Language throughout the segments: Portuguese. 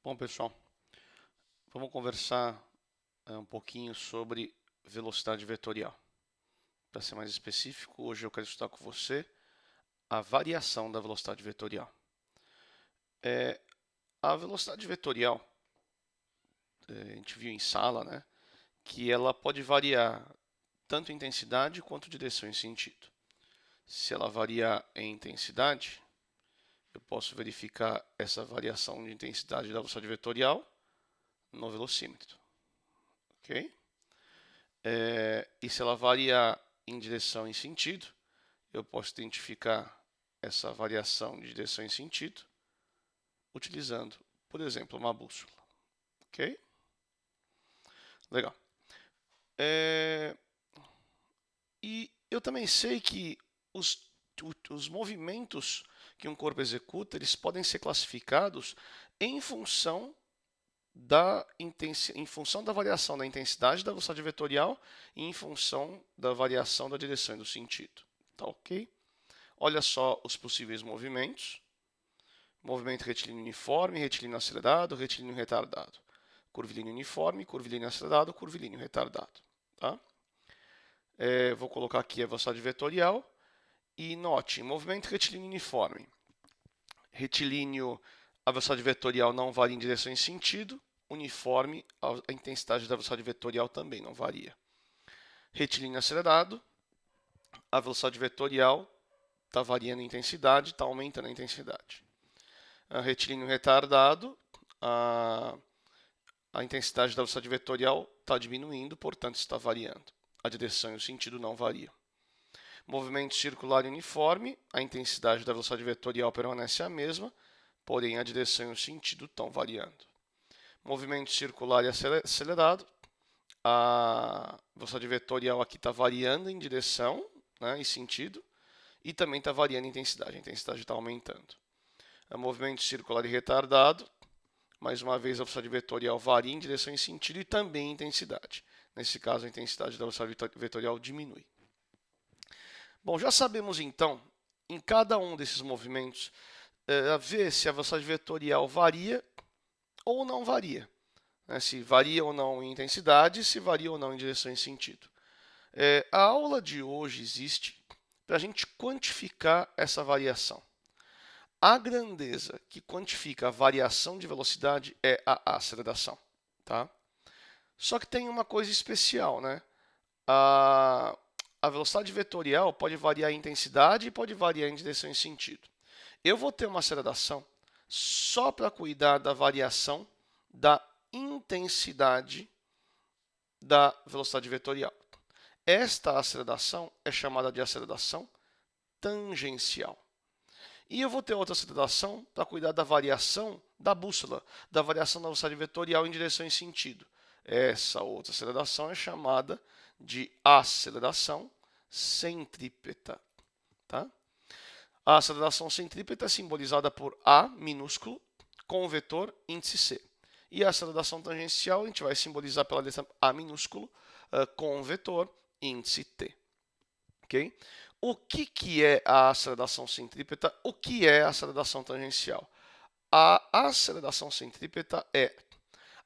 Bom, pessoal, vamos conversar um pouquinho sobre velocidade vetorial. Para ser mais específico, hoje eu quero estudar com você a variação da velocidade vetorial. A velocidade vetorial, a gente viu em sala, né, que ela pode variar tanto em intensidade quanto direção e sentido. Se ela variar em intensidade, eu posso verificar essa variação de intensidade da velocidade vetorial no velocímetro, ok? E se ela variar em direção e sentido, eu posso identificar essa variação de direção e sentido utilizando, por exemplo, uma bússola. Ok? Legal. E eu também sei que os movimentos que um corpo executa, eles podem ser classificados em função em função da variação da intensidade da velocidade vetorial e em função da variação da direção e do sentido. Tá ok? Olha só os possíveis movimentos. Movimento retilíneo uniforme, retilíneo acelerado, retilíneo retardado. Curvilíneo uniforme, curvilíneo acelerado, curvilíneo retardado. Tá? Vou colocar aqui a velocidade vetorial. E note, movimento retilíneo uniforme. Retilíneo, a velocidade vetorial não varia em direção e sentido. Uniforme, a intensidade da velocidade vetorial também não varia. Retilíneo acelerado, a velocidade vetorial está variando em intensidade, está aumentando a intensidade. Retilíneo retardado, a intensidade da velocidade vetorial está diminuindo, portanto está variando. A direção e o sentido não variam. Movimento circular uniforme, a intensidade da velocidade vetorial permanece a mesma, porém a direção e o sentido estão variando. Movimento circular e acelerado, a velocidade vetorial aqui está variando em direção, né, e sentido, e também está variando em intensidade. A intensidade está aumentando. Movimento circular e retardado, mais uma vez a velocidade vetorial varia em direção e sentido e também em intensidade. Nesse caso, a intensidade da velocidade vetorial diminui. Bom, já sabemos então, em cada um desses movimentos, ver se a velocidade vetorial varia ou não varia. Né? Se varia ou não em intensidade, se varia ou não em direção e sentido. A aula de hoje existe para a gente quantificar essa variação. A grandeza que quantifica a variação de velocidade é a aceleração. Tá? Só que tem uma coisa especial, né? A velocidade vetorial pode variar em intensidade e pode variar em direção e sentido. Eu vou ter uma aceleração só para cuidar da variação da intensidade da velocidade vetorial. Esta aceleração é chamada de aceleração tangencial. E eu vou ter outra aceleração para cuidar da variação da bússola, da variação da velocidade vetorial em direção e sentido. Essa outra aceleração é chamada de aceleração centrípeta. Tá? A aceleração centrípeta é simbolizada por A minúsculo com o vetor índice C. E a aceleração tangencial a gente vai simbolizar pela letra A minúsculo com o vetor índice T. Okay? O que é a aceleração centrípeta? O que é a aceleração tangencial? A aceleração centrípeta é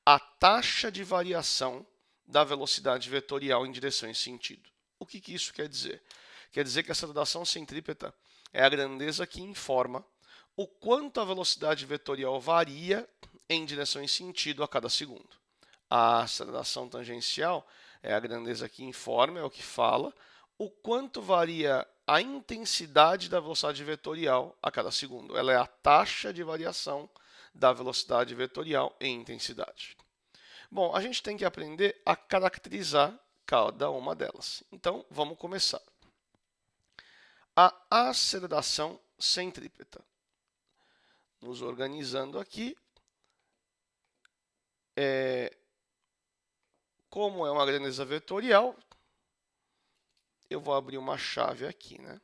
a taxa de variação da velocidade vetorial em direção e sentido. O que isso quer dizer? Quer dizer que a aceleração centrípeta é a grandeza que informa o quanto a velocidade vetorial varia em direção e sentido a cada segundo. A aceleração tangencial é a grandeza que informa, é o que fala, o quanto varia a intensidade da velocidade vetorial a cada segundo. Ela é a taxa de variação da velocidade vetorial em intensidade. Bom, a gente tem que aprender a caracterizar cada uma delas. Então, vamos começar. A aceleração centrípeta. Nos organizando aqui, como é uma grandeza vetorial, eu vou abrir uma chave aqui, né?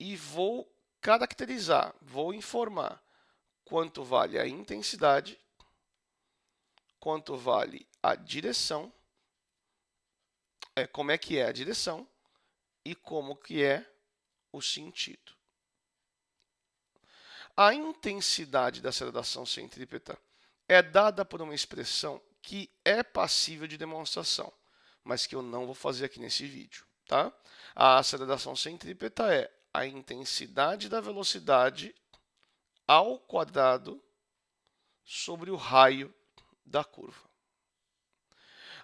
E vou caracterizar, vou informar quanto vale a intensidade, quanto vale a direção, como é que é a direção e como que é o sentido. A intensidade da aceleração centrípeta é dada por uma expressão que é passível de demonstração, mas que eu não vou fazer aqui nesse vídeo, tá? A aceleração centrípeta é a intensidade da velocidade ao quadrado sobre o raio da curva.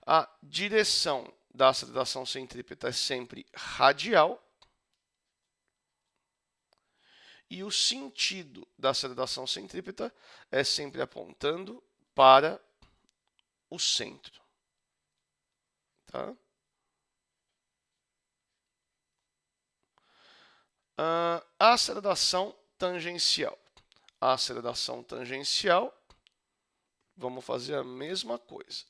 A direção da aceleração centrípeta é sempre radial e o sentido da aceleração centrípeta é sempre apontando para o centro. Tá? A aceleração tangencial. A aceleração tangencial, vamos fazer a mesma coisa.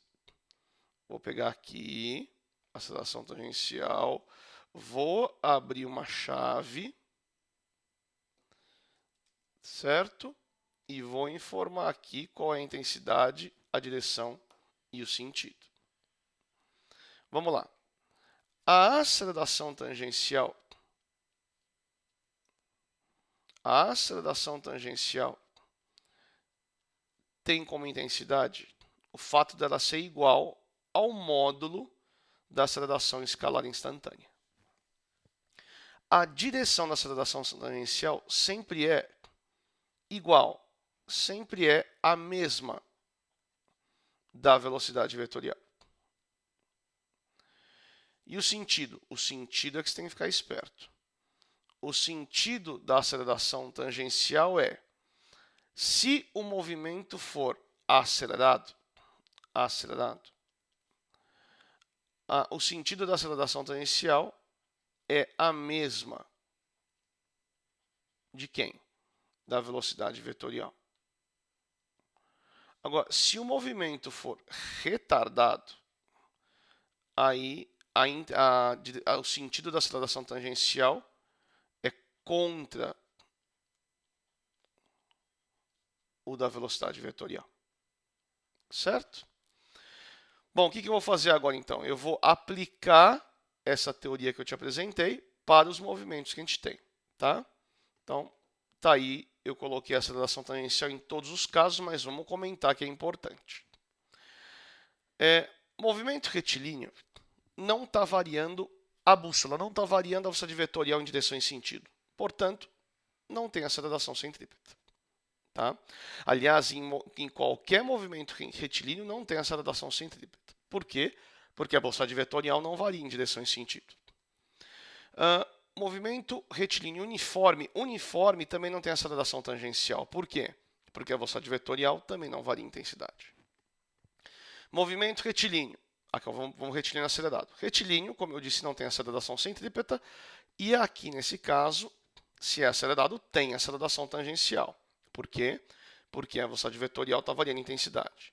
Vou pegar aqui, aceleração tangencial, vou abrir uma chave, certo? E vou informar aqui qual é a intensidade, a direção e o sentido. Vamos lá. A aceleração tangencial tem como intensidade o fato dela ser igual ao módulo da aceleração escalar instantânea. A direção da aceleração tangencial sempre é igual, sempre é a mesma da velocidade vetorial. E o sentido? O sentido é que você tem que ficar esperto. O sentido da aceleração tangencial é, se o movimento for acelerado, o sentido da aceleração tangencial é a mesma de quem? Da velocidade vetorial. Agora, se o movimento for retardado, aí o sentido da aceleração tangencial é contra o da velocidade vetorial. Certo? Bom, o que eu vou fazer agora então? Eu vou aplicar essa teoria que eu te apresentei para os movimentos que a gente tem. Tá? Então, tá aí, eu coloquei a aceleração tangencial em todos os casos, mas vamos comentar que é importante. Movimento retilíneo não está variando a bússola, não está variando a velocidade vetorial em direção e sentido. Portanto, não tem aceleração centrípeta. Tá? Aliás, em qualquer movimento retilíneo não tem aceleração centrípeta. Por quê? Porque a velocidade vetorial não varia em direção e sentido. Movimento retilíneo uniforme também não tem aceleração tangencial. Por quê? Porque a velocidade vetorial também não varia em intensidade. Movimento retilíneo. Aqui vamos retilíneo acelerado. Retilíneo, como eu disse, não tem aceleração centrípeta. E aqui, nesse caso, se é acelerado, tem aceleração tangencial. Por quê? Porque a velocidade vetorial está variando em intensidade.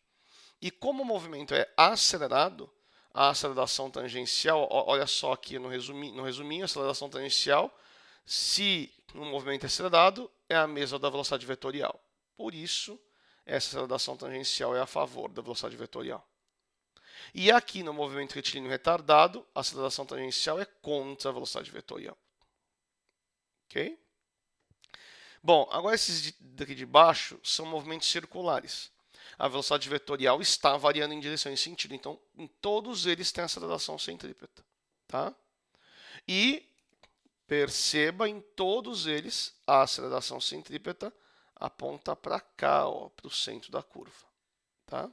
E como o movimento é acelerado, a aceleração tangencial, olha só aqui no resuminho, a aceleração tangencial, se o movimento é acelerado, é a mesma da velocidade vetorial. Por isso, essa aceleração tangencial é a favor da velocidade vetorial. E aqui no movimento retilíneo retardado, a aceleração tangencial é contra a velocidade vetorial. Ok? Bom, agora esses daqui de baixo são movimentos circulares. A velocidade vetorial está variando em direção e sentido, então em todos eles tem aceleração centrípeta. Tá? E perceba, em todos eles, a aceleração centrípeta aponta para cá, para o centro da curva. Tá?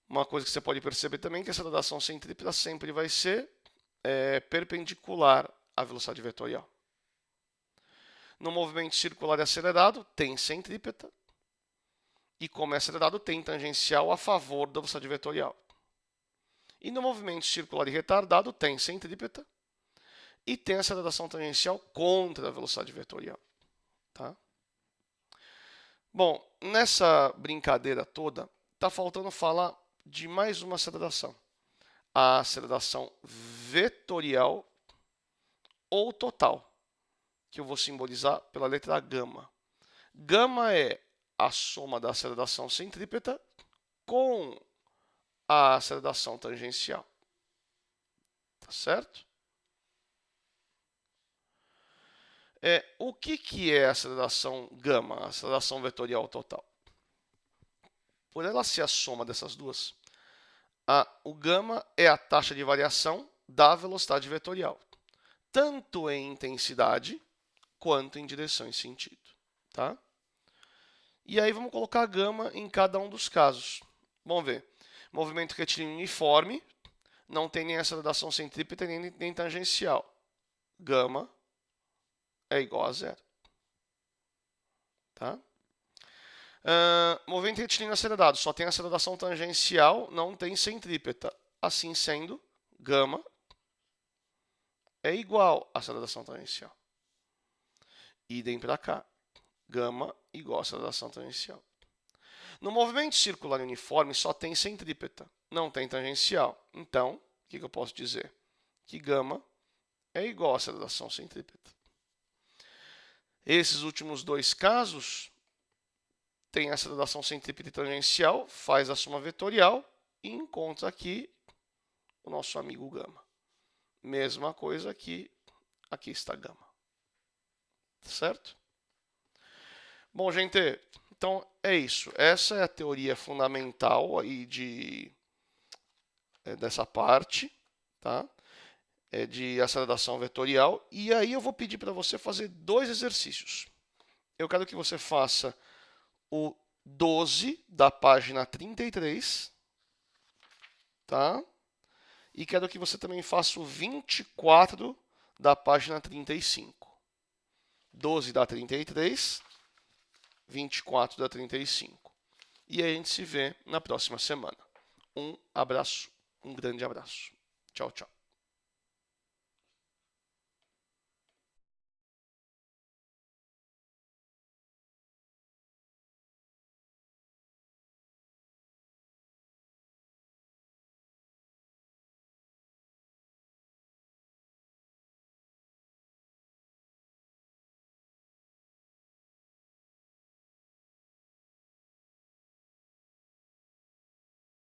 Uma coisa que você pode perceber também é que a aceleração centrípeta sempre vai ser perpendicular à velocidade vetorial. No movimento circular e acelerado, tem centrípeta. E como é acelerado, tem tangencial a favor da velocidade vetorial. E no movimento circular e retardado, tem centrípeta. E tem aceleração tangencial contra a velocidade vetorial. Tá? Bom, nessa brincadeira toda, está faltando falar de mais uma aceleração. A aceleração vetorial ou total, que eu vou simbolizar pela letra gama. Gama é a soma da aceleração centrípeta com a aceleração tangencial. Tá certo? O que é a aceleração gama, a aceleração vetorial total? Por ela ser a soma dessas duas, o gama é a taxa de variação da velocidade vetorial, tanto em intensidade quanto em direção e sentido. Tá? E aí vamos colocar a gama em cada um dos casos. Vamos ver. Movimento retilíneo uniforme, não tem nem aceleração centrípeta nem tangencial. Gama é igual a zero. Tá? Movimento retilíneo acelerado, só tem aceleração tangencial, não tem centrípeta. Assim sendo, gama é igual à aceleração tangencial. Idem para cá. Gama igual à aceleração tangencial. No movimento circular uniforme, só tem centrípeta, não tem tangencial. Então, o que eu posso dizer? Que gama é igual à aceleração centrípeta. Esses últimos dois casos tem aceleração centrípeta e tangencial, faz a soma vetorial e encontra aqui o nosso amigo gama. Mesma coisa aqui, aqui está gama. Certo? Bom, gente, então é isso. Essa é a teoria fundamental aí dessa parte, tá? De aceleração vetorial. E aí eu vou pedir para você fazer dois exercícios. Eu quero que você faça o 12 da página 33, tá? E quero que você também faça o 24 da página 35. 12 da 33, 24 da 35. E aí a gente se vê na próxima semana. Um abraço, um grande abraço. Tchau, tchau.